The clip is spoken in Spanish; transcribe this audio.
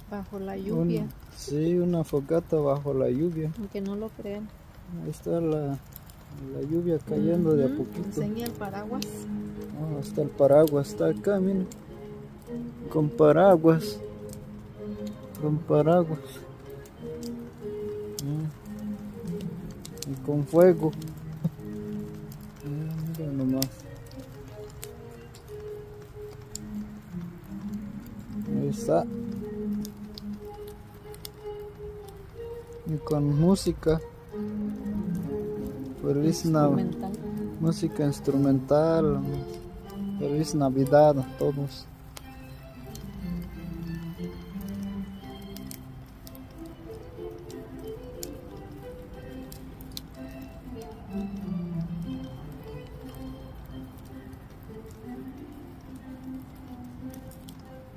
Bajo la lluvia. Sí, una fogata bajo la lluvia. Aunque no lo crean. Ahí está la lluvia cayendo de a poquito. Enseña el paraguas. Oh, hasta el paraguas está acá, miren. Con paraguas. Con paraguas. Y con fuego. Mira nomás. Ahí está. Y con música. Música instrumental. Feliz Navidad a todos.